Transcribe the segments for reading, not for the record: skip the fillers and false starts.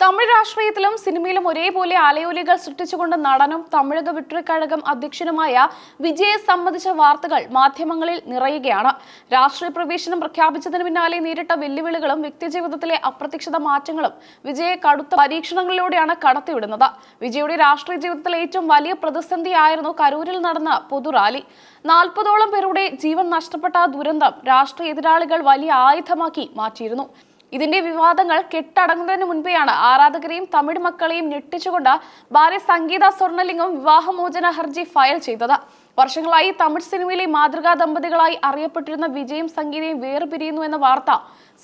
തമിഴ് രാഷ്ട്രീയത്തിലും സിനിമയിലും ഒരേപോലെ അലയൊലികൾ സൃഷ്ടിച്ചുകൊണ്ട് നടനും തമിഴക വെട്രിക്കഴകം അധ്യക്ഷനുമായ വിജയെ സംബന്ധിച്ച വാർത്തകൾ മാധ്യമങ്ങളിൽ നിറയുകയാണ്. രാഷ്ട്രീയ പ്രവേശനം പ്രഖ്യാപിച്ചതിന് പിന്നാലെ നേരിട്ട വെല്ലുവിളികളും വ്യക്തിജീവിതത്തിലെ അപ്രതീക്ഷിത മാറ്റങ്ങളും വിജയെ കടുത്ത പരീക്ഷണങ്ങളിലൂടെയാണ് കടത്തിവിടുന്നത്. വിജയുടെ രാഷ്ട്രീയ ജീവിതത്തിലെ ഏറ്റവും വലിയ പ്രതിസന്ധിയായിരുന്നു കരൂരിൽ നടന്ന പൊതുറാലി. 40ഓളം പേരുടെ ജീവൻ നഷ്ടപ്പെട്ട ദുരന്തം രാഷ്ട്രീയ എതിരാളികൾ വലിയ ആയുധമാക്കി മാറ്റിയിരുന്നു. ഇതിന്റെ വിവാദങ്ങൾ കെട്ടടങ്ങുന്നതിന് മുൻപെയാണ് ആരാധകരെയും തമിഴ് മക്കളെയും ഞെട്ടിച്ചുകൊണ്ട് ഭാര്യ സംഗീത സ്വർണലിംഗം വിവാഹമോചന ഹർജി ഫയൽ ചെയ്തത്. വർഷങ്ങളായി തമിഴ് സിനിമയിലെ മാതൃകാ ദമ്പതികളായി അറിയപ്പെട്ടിരുന്ന വിജയും സംഗീതയും വേർപിരിയുന്നു എന്ന വാർത്ത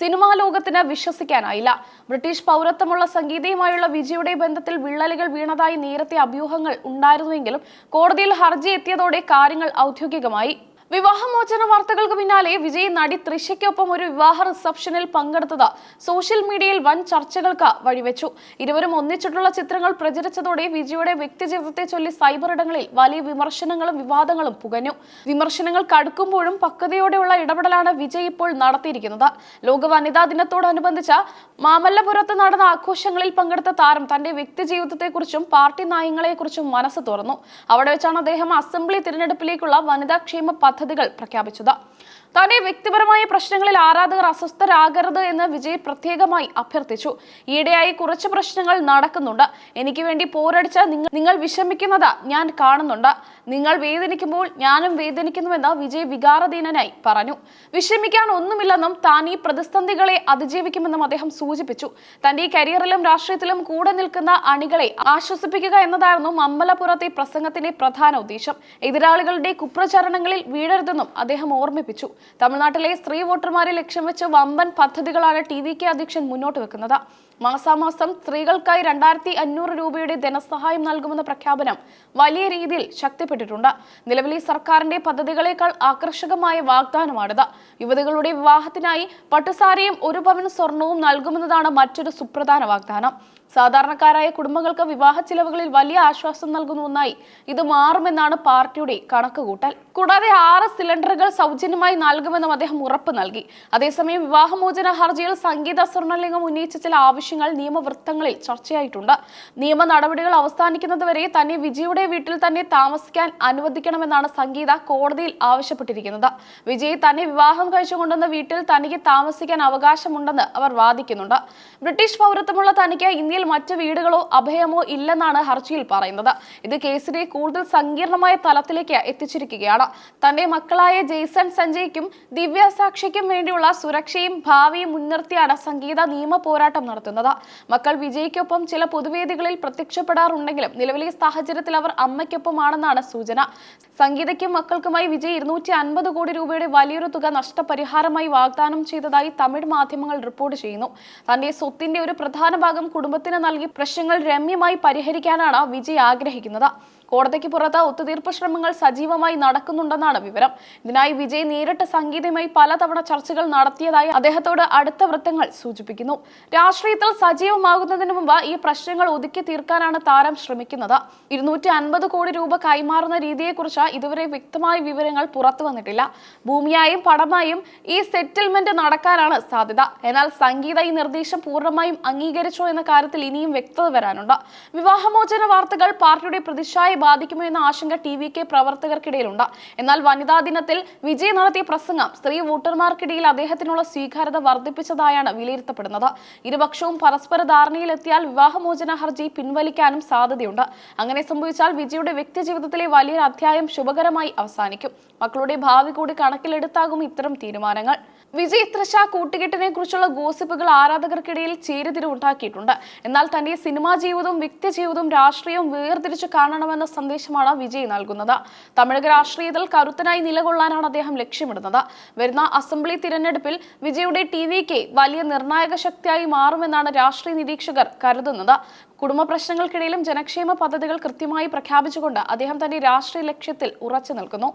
സിനിമാ ലോകത്തിന് വിശ്വസിക്കാനായില്ല. ബ്രിട്ടീഷ് പൗരത്വമുള്ള സംഗീതയുമായുള്ള വിജയുടെ ബന്ധത്തിൽ വിള്ളലുകൾ വീണതായി നേരത്തെ അഭ്യൂഹങ്ങൾ ഉണ്ടായിരുന്നുവെങ്കിലും കോടതിയിൽ ഹർജി എത്തിയതോടെ കാര്യങ്ങൾ ഔദ്യോഗികമായി. വിവാഹമോചന വാർത്തകൾക്ക് പിന്നാലെ വിജയ് നടി തൃഷയ്ക്കൊപ്പം ഒരു വിവാഹ റിസപ്ഷനിൽ പങ്കെടുത്തത് സോഷ്യൽ മീഡിയയിൽ വൻ ചർച്ചകൾക്ക് വഴിവെച്ചു. ഇരുവരും ഒന്നിച്ചിട്ടുള്ള ചിത്രങ്ങൾ പ്രചരിച്ചതോടെ വിജയുടെ വ്യക്തിജീവിതത്തെ ചൊല്ലി സൈബർ ഇടങ്ങളിൽ വലിയ വിമർശനങ്ങളും വിവാദങ്ങളും പുകഞ്ഞു. വിമർശനങ്ങൾ കടുക്കുമ്പോഴും പക്വതയോടെയുള്ള ഇടപെടലാണ് വിജയ് ഇപ്പോൾ നടത്തിയിരിക്കുന്നത്. ലോക വനിതാ ദിനത്തോടനുബന്ധിച്ച് മാമല്ലപുരത്ത് നടന്ന ആഘോഷങ്ങളിൽ പങ്കെടുത്ത താരം തന്റെ വ്യക്തിജീവിതത്തെക്കുറിച്ചും പാർട്ടി നയങ്ങളെക്കുറിച്ചും മനസ്സ് തുറന്നു. അവിടെ വെച്ചാണ് അദ്ദേഹം അസംബ്ലി തിരഞ്ഞെടുപ്പിലേക്കുള്ള വനിതാ ക്ഷേമ പദ്ധതികൾ പ്രഖ്യാപിച്ചത്. തന്റെ വ്യക്തിപരമായ പ്രശ്നങ്ങളിൽ ആരാധകർ അസ്വസ്ഥരാകരുത് എന്ന് വിജയ് പ്രത്യേകമായി അഭ്യർത്ഥിച്ചു. ഈയിടെയായി കുറച്ച് പ്രശ്നങ്ങൾ നടക്കുന്നുണ്ട്. എനിക്ക് വേണ്ടി പോരടിച്ച് നിങ്ങൾ വിഷമിക്കുന്നത് ഞാൻ കാണുന്നുണ്ട്. നിങ്ങൾ വേദനിക്കുമ്പോൾ ഞാനും വേദനിക്കുന്നുവെന്ന് വിജയ് വികാരധീനനായി പറഞ്ഞു. വിഷമിക്കാൻ ഒന്നുമില്ലെന്നും താൻ ഈ പ്രതിസന്ധികളെ അതിജീവിക്കുമെന്നും അദ്ദേഹം സൂചിപ്പിച്ചു. തന്റെ കരിയറിലും രാഷ്ട്രീയത്തിലും കൂടെ നിൽക്കുന്ന അണികളെ ആശ്വസിപ്പിക്കുക എന്നതായിരുന്നു മമ്മലപുരത്തെ പ്രസംഗത്തിന്റെ പ്രധാന ഉദ്ദേശം. എതിരാളികളുടെ കുപ്രചരണങ്ങളിൽ വീഴരുതെന്നും അദ്ദേഹം ഓർമ്മിപ്പിച്ചു. തമിഴ്നാട്ടിലെ സ്ത്രീ വോട്ടർമാരെ ലക്ഷ്യം വെച്ച് വമ്പൻ പദ്ധതികളാണ് TVK അധ്യക്ഷൻ മുന്നോട്ട് വെക്കുന്നത്. മാസാമാസം സ്ത്രീകൾക്കായി 2500 രൂപയുടെ ധനസഹായം നൽകുമെന്ന പ്രഖ്യാപനം വലിയ രീതിയിൽ ശക്തിപ്പെട്ടിട്ടുണ്ട്. നിലവിലെ സർക്കാരിന്റെ പദ്ധതികളേക്കാൾ ആകർഷകമായ വാഗ്ദാനമാണിത്. യുവതികളുടെ വിവാഹത്തിനായി പട്ടുസാരിയും 1 പവൻ സ്വർണവും നൽകുമെന്നതാണ് മറ്റൊരു സുപ്രധാന വാഗ്ദാനം. സാധാരണക്കാരായ കുടുംബങ്ങൾക്ക് വിവാഹ ചിലവുകളിൽ വലിയ ആശ്വാസം നൽകുന്ന ഒന്നായി ഇത് മാറുമെന്നാണ് പാർട്ടിയുടെ കണക്കുകൂട്ടൽ. കൂടാതെ 6 സിലിണ്ടറുകൾ സൗജന്യമായി നൽകുമെന്നും അദ്ദേഹം ഉറപ്പ് നൽകി. അതേസമയം വിവാഹമോചന ഹർജിയിൽ സംഗീത സ്വർണലിംഗം ഉന്നയിച്ച ചില ആവശ്യങ്ങൾ നിയമവൃത്തങ്ങളിൽ ചർച്ചയായിട്ടുണ്ട്. നിയമ നടപടികൾ അവസാനിക്കുന്നതുവരെ തന്നെ വിജയുടെ വീട്ടിൽ തന്നെ താമസിക്കാൻ അനുവദിക്കണമെന്നാണ് സംഗീത കോടതിയിൽ ആവശ്യപ്പെട്ടിരിക്കുന്നത്. വിജയ് തന്നെ വിവാഹം കഴിച്ചുകൊണ്ടുവന്ന വീട്ടിൽ തനിക്ക് താമസിക്കാൻ അവകാശമുണ്ടെന്ന് അവർ വാദിക്കുന്നുണ്ട്. ബ്രിട്ടീഷ് പൗരത്വമുള്ള തനിക്ക് ഇന്ത്യയിൽ മറ്റു വീടുകളോ അഭയമോ ഇല്ലെന്നാണ് ഹർജിയിൽ പറയുന്നത്. ഇത് കേസിനെ കൂടുതൽ സങ്കീർണമായ തലത്തിലേക്ക് എത്തിച്ചിരിക്കുകയാണ്. തന്റെ മക്കളായ ജെയ്സൺ സഞ്ജയ്ക്കും ദിവ്യ സാക്ഷിക്കും വേണ്ടിയുള്ള സുരക്ഷയും ഭാവിയും മുൻനിർത്തിയാണ് സംഗീത നിയമ പോരാട്ടം നടത്തുന്നത്. മക്കൾ വിജയ്ക്കൊപ്പം ചില പൊതുവേദികളിൽ പ്രത്യക്ഷപ്പെടാറുണ്ടെങ്കിലും നിലവിലെ സാഹചര്യത്തിൽ അവർ അമ്മയ്ക്കൊപ്പമാണെന്നാണ് സൂചന. സംഗീതയ്ക്കും മക്കൾക്കുമായി വിജയ് 250 കോടി രൂപയുടെ വലിയൊരു തുക നഷ്ടപരിഹാരമായി വാഗ്ദാനം ചെയ്തതായി തമിഴ് മാധ്യമങ്ങൾ റിപ്പോർട്ട് ചെയ്യുന്നു. തന്റെ സ്വത്തിന്റെ ഒരു പ്രധാന ഭാഗം കുടുംബത്തിന് നൽകി പ്രശ്നങ്ങൾ രമ്യമായി പരിഹരിക്കാനാണ് വിജയ് ആഗ്രഹിക്കുന്നത്. കോടതിക്ക് പുറത്ത് ഒത്തുതീർപ്പ് ശ്രമങ്ങൾ സജീവമായി നടക്കുന്നുണ്ടെന്നാണ് വിവരം. ഇതിനായി വിജയ് നേരിട്ട് സംഗീതയുമായി പലതവണ ചർച്ചകൾ നടത്തിയതായി അദ്ദേഹത്തോട് അടുത്ത വൃത്തങ്ങൾ സൂചിപ്പിക്കുന്നു. രാഷ്ട്രീയത്തിൽ സജീവമാകുന്നതിന് മുമ്പ് ഈ പ്രശ്നങ്ങൾ ഒതുക്കി തീർക്കാനാണ് താരം ശ്രമിക്കുന്നത്. 250 കോടി രൂപ കൈമാറുന്ന രീതിയെക്കുറിച്ച് ഇതുവരെ വ്യക്തമായ വിവരങ്ങൾ പുറത്തു വന്നിട്ടില്ല. ഭൂമിയായും പണമായും ഈ സെറ്റിൽമെന്റ് നടക്കാനാണ് സാധ്യത. എന്നാൽ സംഗീത ഈ നിർദ്ദേശം പൂർണ്ണമായും അംഗീകരിച്ചോ എന്ന കാര്യത്തിൽ ഇനിയും വ്യക്തത വരാനുണ്ട്. വിവാഹമോചന വാർത്തകൾ പാർട്ടിയുടെ പ്രതിച്ഛായ ബാധിക്കുമോ എന്ന ആശങ്ക TVK പ്രവർത്തകർക്കിടയിലുണ്ട്. എന്നാൽ വനിതാ ദിനത്തിൽ വിജയ് നടത്തിയ പ്രസംഗം സ്ത്രീ വോട്ടർമാർക്കിടയിൽ അദ്ദേഹത്തിനുള്ള സ്വീകാര്യത വർദ്ധിപ്പിച്ചതായാണ് വിലയിരുത്തപ്പെടുന്നത്. ഇരുപക്ഷവും പരസ്പര ധാരണയിലെത്തിയാൽ വിവാഹമോചന ഹർജി പിൻവലിക്കാനും സാധ്യതയുണ്ട്. അങ്ങനെ സംഭവിച്ചാൽ വിജയുടെ വ്യക്തിജീവിതത്തിലെ വലിയൊരു അധ്യായം ശുഭകരമായി അവസാനിക്കും. മക്കളുടെ ഭാവി കൂടി കണക്കിലെടുത്താകും ഇത്തരം തീരുമാനങ്ങൾ. വിജയ് തൃഷ കൂട്ടുകെട്ടിനെ കുറിച്ചുള്ള ഗോസിപ്പുകൾ ആരാധകർക്കിടയിൽ ചേരിതിരിവുണ്ടാക്കിയിട്ടുണ്ട്. എന്നാൽ തന്റെ സിനിമാ ജീവിതവും വ്യക്തിജീവിതവും രാഷ്ട്രീയവും വേർതിരിച്ചു കാണണമെന്ന സന്ദേശമാണ് വിജയ് നൽകുന്നത്. തമിഴക രാഷ്ട്രീയത്തിൽ കരുത്തനായി നിലകൊള്ളാനാണ് അദ്ദേഹം ലക്ഷ്യമിടുന്നത്. വരുന്ന അസംബ്ലി തിരഞ്ഞെടുപ്പിൽ വിജയുടെ TVK വലിയ നിർണായക ശക്തിയായി മാറുമെന്നാണ് രാഷ്ട്രീയ നിരീക്ഷകർ കരുതുന്നത്. കുടുംബ പ്രശ്നങ്ങൾക്കിടയിലും ജനക്ഷേമ പദ്ധതികൾ കൃത്യമായി പ്രഖ്യാപിച്ചുകൊണ്ട് അദ്ദേഹം തന്റെ രാഷ്ട്രീയ ലക്ഷ്യത്തിൽ ഉറച്ചു നിൽക്കുന്നു.